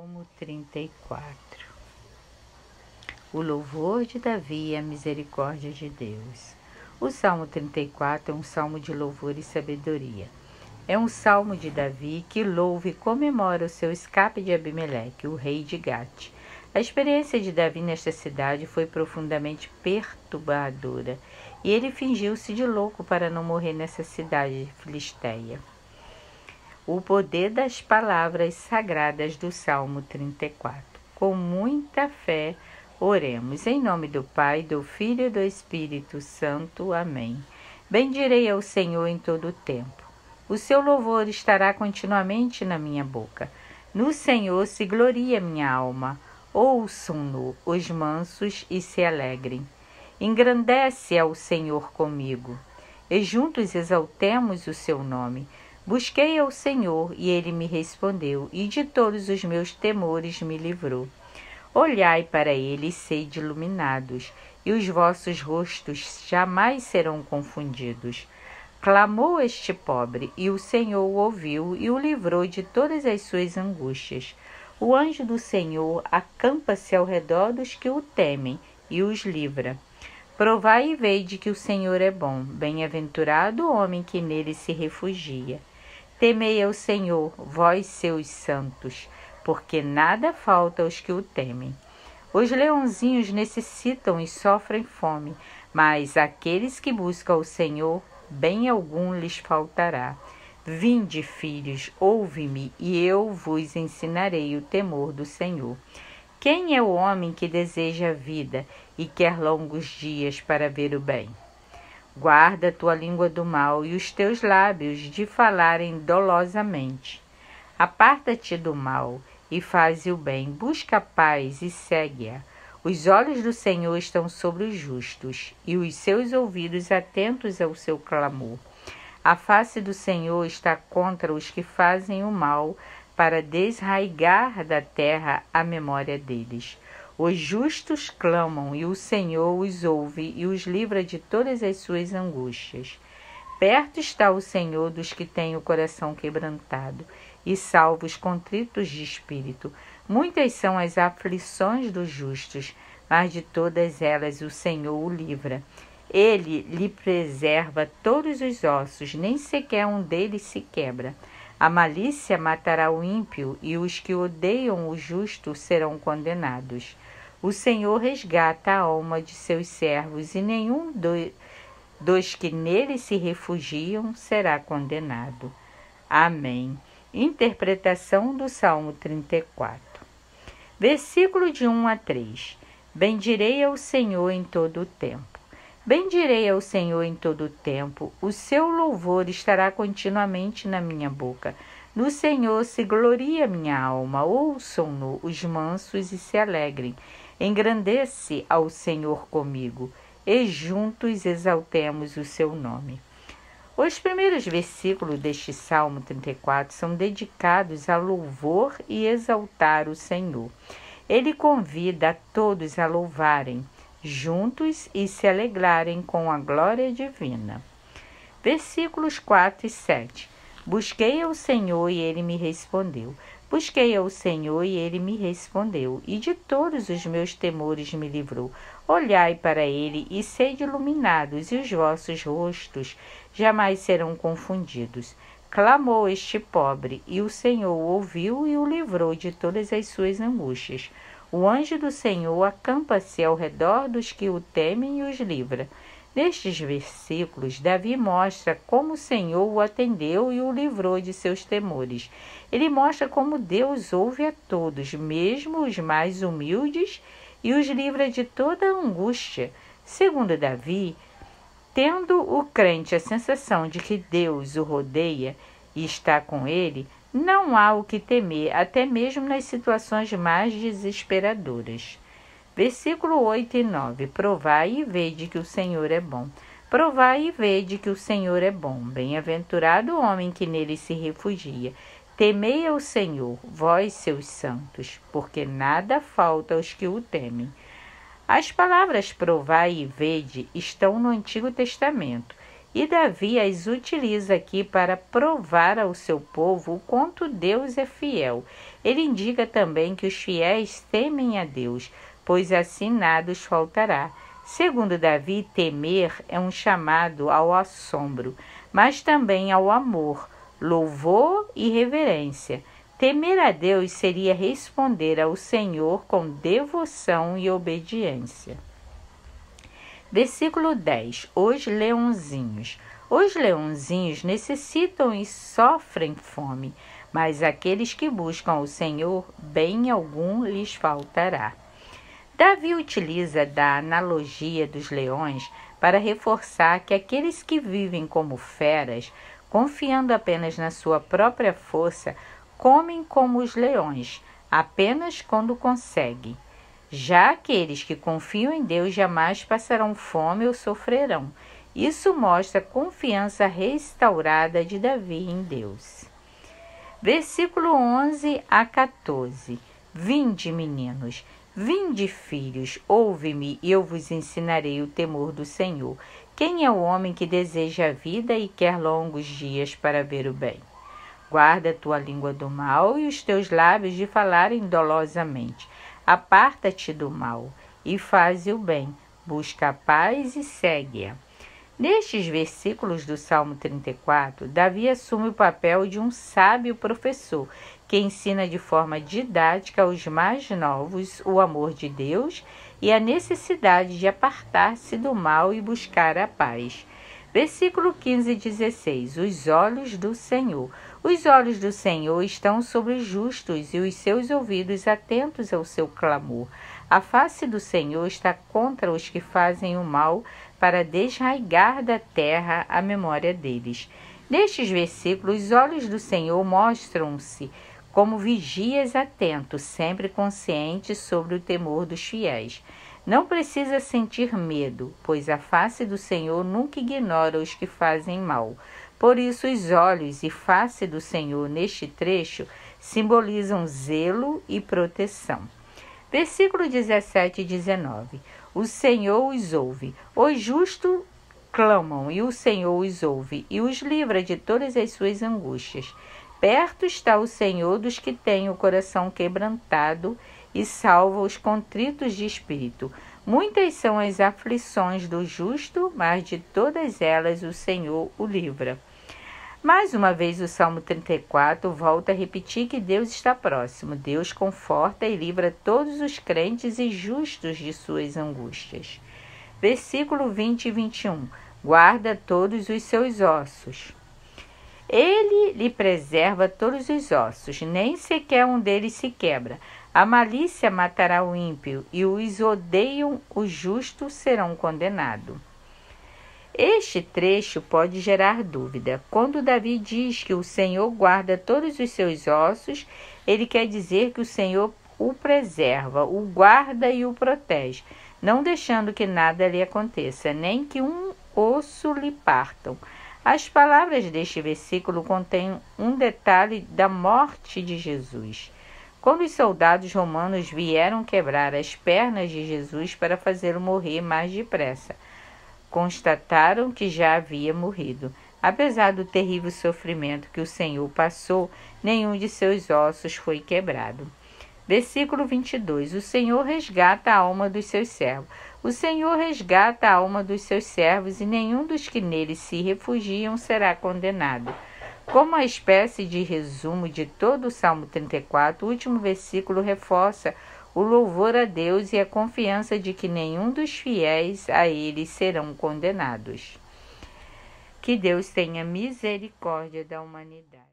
Salmo 34. O louvor de Davi e a misericórdia de Deus. O Salmo 34 é um salmo de louvor e sabedoria. É um salmo de Davi que louva e comemora o seu escape de Abimeleque, o rei de Gate. A experiência de Davi nesta cidade foi profundamente perturbadora, e ele fingiu-se de louco para não morrer nessa cidade filisteia. O poder das palavras sagradas do Salmo 34. Com muita fé, oremos. Em nome do Pai, do Filho e do Espírito Santo. Amém. Bendirei ao Senhor em todo o tempo. O seu louvor estará continuamente na minha boca. No Senhor se gloria minha alma. Ouçam-no os mansos e se alegrem. Engrandece ao Senhor comigo, e juntos exaltemos o seu nome. Busquei ao Senhor, e ele me respondeu, e de todos os meus temores me livrou. Olhai para ele e sede iluminados, e os vossos rostos jamais serão confundidos. Clamou este pobre, e o Senhor o ouviu, e o livrou de todas as suas angústias. O anjo do Senhor acampa-se ao redor dos que o temem, e os livra. Provai e vede que o Senhor é bom, bem-aventurado o homem que nele se refugia. Temei ao Senhor, vós seus santos, porque nada falta aos que o temem. Os leãozinhos necessitam e sofrem fome, mas aqueles que buscam o Senhor, bem algum lhes faltará. Vinde, filhos, ouve-me, e eu vos ensinarei o temor do Senhor. Quem é o homem que deseja a vida e quer longos dias para ver o bem? Guarda a tua língua do mal e os teus lábios de falarem dolosamente. Aparta-te do mal e faze o bem, busca a paz e segue-a. Os olhos do Senhor estão sobre os justos, e os seus ouvidos atentos ao seu clamor. A face do Senhor está contra os que fazem o mal, para desraigar da terra a memória deles. Os justos clamam, e o Senhor os ouve e os livra de todas as suas angústias. Perto está o Senhor dos que têm o coração quebrantado, e salva os contritos de espírito. Muitas são as aflições dos justos, mas de todas elas o Senhor o livra. Ele lhe preserva todos os ossos, nem sequer um deles se quebra. A malícia matará o ímpio, e os que odeiam o justo serão condenados. O Senhor resgata a alma de seus servos, e nenhum dos que nele se refugiam será condenado. Amém. Interpretação do Salmo 34. Versículo de 1 a 3. Bendirei ao Senhor em todo o tempo. Bendirei ao Senhor em todo o tempo, o seu louvor estará continuamente na minha boca. No Senhor se gloria minha alma, ouçam-no os mansos e se alegrem. Engrandece ao Senhor comigo, e juntos exaltemos o seu nome. Os primeiros versículos deste Salmo 34 são dedicados a louvor e exaltar o Senhor. Ele convida a todos a louvarem juntos e se alegrarem com a glória divina. Versículos 4 e 7. Busquei ao Senhor e ele me respondeu. Busquei ao Senhor e ele me respondeu, e de todos os meus temores me livrou. Olhai para ele e sede iluminados, e os vossos rostos jamais serão confundidos. Clamou este pobre, e o Senhor o ouviu e o livrou de todas as suas angústias. O anjo do Senhor acampa-se ao redor dos que o temem e os livra. Nestes versículos, Davi mostra como o Senhor o atendeu e o livrou de seus temores. Ele mostra como Deus ouve a todos, mesmo os mais humildes, e os livra de toda angústia. Segundo Davi, tendo o crente a sensação de que Deus o rodeia e está com ele, não há o que temer, até mesmo nas situações mais desesperadoras. Versículo 8 e 9. Provai e vede que o Senhor é bom. Provai e vede que o Senhor é bom. Bem-aventurado o homem que nele se refugia. Temei ao Senhor, vós seus santos, porque nada falta aos que o temem. As palavras provai e vede estão no Antigo Testamento E Davi as utiliza aqui para provar ao seu povo o quanto Deus é fiel. Ele indica também que os fiéis temem a Deus, pois assim nada os faltará. Segundo Davi, temer é um chamado ao assombro, mas também ao amor, louvor e reverência. Temer a Deus seria responder ao Senhor com devoção e obediência. Versículo 10. Os leãozinhos. Os leãozinhos necessitam e sofrem fome, mas aqueles que buscam o Senhor, bem algum lhes faltará. Davi utiliza da analogia dos leões para reforçar que aqueles que vivem como feras, confiando apenas na sua própria força, comem como os leões, apenas quando conseguem. Já aqueles que confiam em Deus jamais passarão fome ou sofrerão. Isso mostra a confiança restaurada de Davi em Deus. Versículo 11 a 14. Vinde, meninos, vinde, filhos, ouve-me e eu vos ensinarei o temor do Senhor. Quem é o homem que deseja a vida e quer longos dias para ver o bem? Guarda a tua língua do mal e os teus lábios de falarem dolosamente. Aparta-te do mal e faze o bem, busca a paz e segue-a. Nestes versículos do Salmo 34, Davi assume o papel de um sábio professor que ensina de forma didática aos mais novos o amor de Deus e a necessidade de apartar-se do mal e buscar a paz. Versículo 15 e 16. Os olhos do Senhor. Os olhos do Senhor estão sobre os justos e os seus ouvidos atentos ao seu clamor. A face do Senhor está contra os que fazem o mal, para desraigar da terra a memória deles. Nestes versículos, os olhos do Senhor mostram-se como vigias atentos, sempre conscientes sobre o temor dos fiéis. Não precisa sentir medo, pois a face do Senhor nunca ignora os que fazem mal. Por isso, os olhos e face do Senhor neste trecho simbolizam zelo e proteção. Versículo 17 e 19. O Senhor os ouve. Os justos clamam e o Senhor os ouve e os livra de todas as suas angústias. Perto está o Senhor dos que têm o coração quebrantado e salva os contritos de espírito. Muitas são as aflições do justo, mas de todas elas o Senhor o livra. Mais uma vez o Salmo 34 volta a repetir que Deus está próximo. Deus conforta e livra todos os crentes e justos de suas angústias. Versículo 20 e 21. Guarda todos os seus ossos. Ele lhe preserva todos os ossos, nem sequer um deles se quebra. A malícia matará o ímpio, e os odeiam o justo serão condenados. Este trecho pode gerar dúvida. Quando Davi diz que o Senhor guarda todos os seus ossos, ele quer dizer que o Senhor o preserva, o guarda e o protege, não deixando que nada lhe aconteça, nem que um osso lhe partam. As palavras deste versículo contêm um detalhe da morte de Jesus. Quando os soldados romanos vieram quebrar as pernas de Jesus para fazê-lo morrer mais depressa, constataram que já havia morrido. Apesar do terrível sofrimento que o Senhor passou, nenhum de seus ossos foi quebrado. Versículo 22. O Senhor resgata a alma dos seus servos. O Senhor resgata a alma dos seus servos e nenhum dos que nele se refugiam será condenado. Como a espécie de resumo de todo o Salmo 34, o último versículo reforça o louvor a Deus e a confiança de que nenhum dos fiéis a ele serão condenados. Que Deus tenha misericórdia da humanidade.